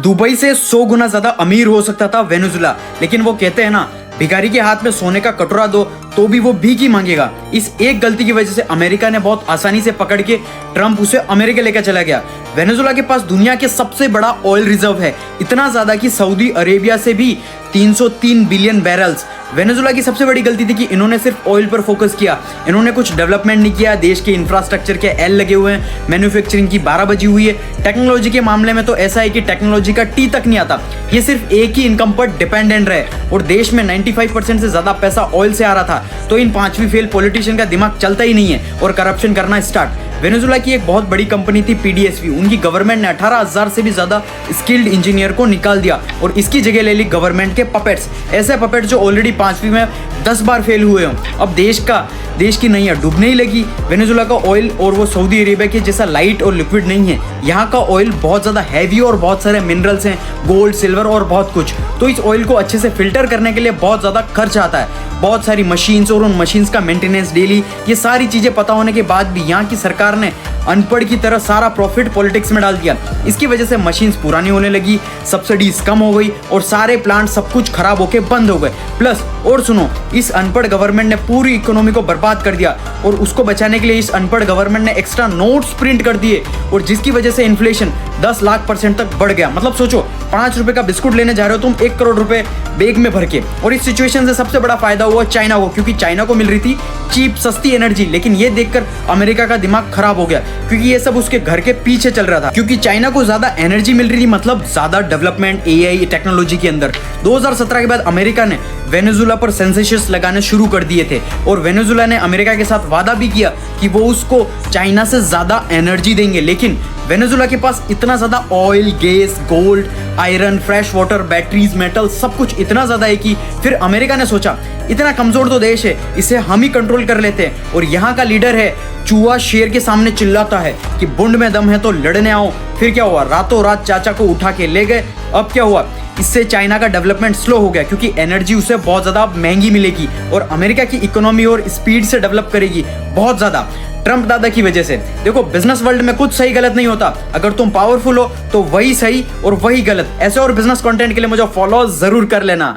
Dubai से 100 गुना ज्यादा अमीर हो सकता था वेनेजुला, लेकिन वो कहते हैं ना, भिखारी के हाथ में सोने का कटोरा दो तो भी वो भीख ही मांगेगा। इस एक गलती की वजह से अमेरिका ने बहुत आसानी से पकड़ के ट्रंप उसे अमेरिका लेकर चला गया। वेनेजुला के पास दुनिया के सबसे बड़ा ऑयल रिजर्व है, इतना ज्यादा कि सऊदी अरेबिया से भी 303 बिलियन बैरल्स। वेनेजुला की सबसे बड़ी गलती थी कि इन्होंने सिर्फ ऑयल पर फोकस किया, इन्होंने कुछ डेवलपमेंट नहीं किया। देश के इंफ्रास्ट्रक्चर के एल लगे हुए हैं, मैन्युफैक्चरिंग की 12 बजी हुई है। टेक्नोलॉजी के मामले में तो ऐसा है कि टेक्नोलॉजी का टी तक नहीं आता, ये सिर्फ एक ही इनकम पर डिपेंडेंट रहे। और देश में 95% से ज्यादा पैसा ऑयल से आ रहा था, तो इन पांचवी फेल पॉलिटिशियन का दिमाग चलता ही नहीं है और करप्शन करना स्टार्ट। वेनेजुला की एक बहुत बड़ी कंपनी थी पीडीएसवी, उनकी गवर्नमेंट ने 18,000 से भी ज्यादा स्किल्ड इंजीनियर को निकाल दिया और इसकी जगह ले ली गवर्नमेंट के पपेट्स, ऐसे पपेट जो ऑलरेडी 5वीं में 10 बार फेल हुए हों। अब देश की नैया डूबने ही लगी। वेनेजुला का ऑयल और वो सऊदी अरेबिया के जैसा लाइट और लिक्विड नहीं है, यहाँ का ऑयल बहुत ज्यादा हैवी और बहुत सारे मिनरल्स हैं, गोल्ड, सिल्वर और बहुत कुछ। तो इस ऑयल को अच्छे से फिल्टर करने के लिए बहुत ज्यादा खर्च आता है, बहुत सारी मशीन्स और उन मशीन्स का मेंटेनेंस डेली, ये सारी चीजें पता होने के बाद भी यहाँ की सरकार ने अनपढ़ की तरह सारा प्रॉफिट पॉलिटिक्स में डाल दिया। इसकी वजह से मशीन्स पुरानी होने लगी, सब्सिडीज कम हो गई और सारे प्लांट सब कुछ खराब होके बंद हो गए। प्लस और सुनो, इस अनपढ़ गवर्नमेंट ने पूरी इकोनॉमी को बर्बाद कर दिया और उसको बचाने के लिए इस अनपढ़ गवर्नमेंट ने एक्स्ट्रा नोट्स प्रिंट कर दिए और जिसकी वजह से इन्फ्लेशन 10 लाख % तक बढ़ गया। मतलब सोचो, 5 रुपए का बिस्कुट लेने जा रहे हो तुम 1 करोड़ रुपए बैग में भर के। और इस सिचुएशन से सबसे बड़ा फायदा हुआ चाइना को, क्योंकि चाइना को मिल रही थी चीप सस्ती एनर्जी। लेकिन ये देखकर अमेरिका का दिमाग खराब हो गया, क्योंकि ये सब उसके घर के पीछे चल रहा था। क्योंकि चाइना को ज्यादा एनर्जी मिल रही थी, मतलब ज्यादा डेवलपमेंट एआई टेक्नोलॉजी के अंदर। 2017 के बाद अमेरिका ने वेनेजुला पर सेंसेशंस लगाने शुरू कर दिए थे और वेनेजुला ने अमेरिका के साथ वादा भी किया कि वो उसको चाइना से ज्यादा एनर्जी देंगे। लेकिन वेनेजुला के पास इतना ज्यादा oil, gas, gold, iron, fresh water, batteries, metal, सब कुछ इतना ज्यादा है कि फिर अमेरिका ने सोचा इतना कमजोर तो देश है, इसे हम ही कंट्रोल कर लेते हैं। और यहाँ का लीडर है चूहा शेर के सामने चिल्लाता है कि बुंड में दम है तो लड़ने आओ। फिर क्या हुआ, रातों रात चाचा को उठा के ले गए। अब क्या हुआ, इससे चाइना का डेवलपमेंट स्लो हो गया, क्योंकि एनर्जी उसे बहुत ज्यादा महंगी मिलेगी और अमेरिका की इकोनॉमी और स्पीड से डेवलप करेगी बहुत ज्यादा ट्रंप दादा की वजह से। देखो, बिजनेस वर्ल्ड में कुछ सही गलत नहीं होता, अगर तुम पावरफुल हो तो वही सही और वही गलत। ऐसे और बिजनेस कंटेंट के लिए मुझे फॉलो जरूर कर लेना।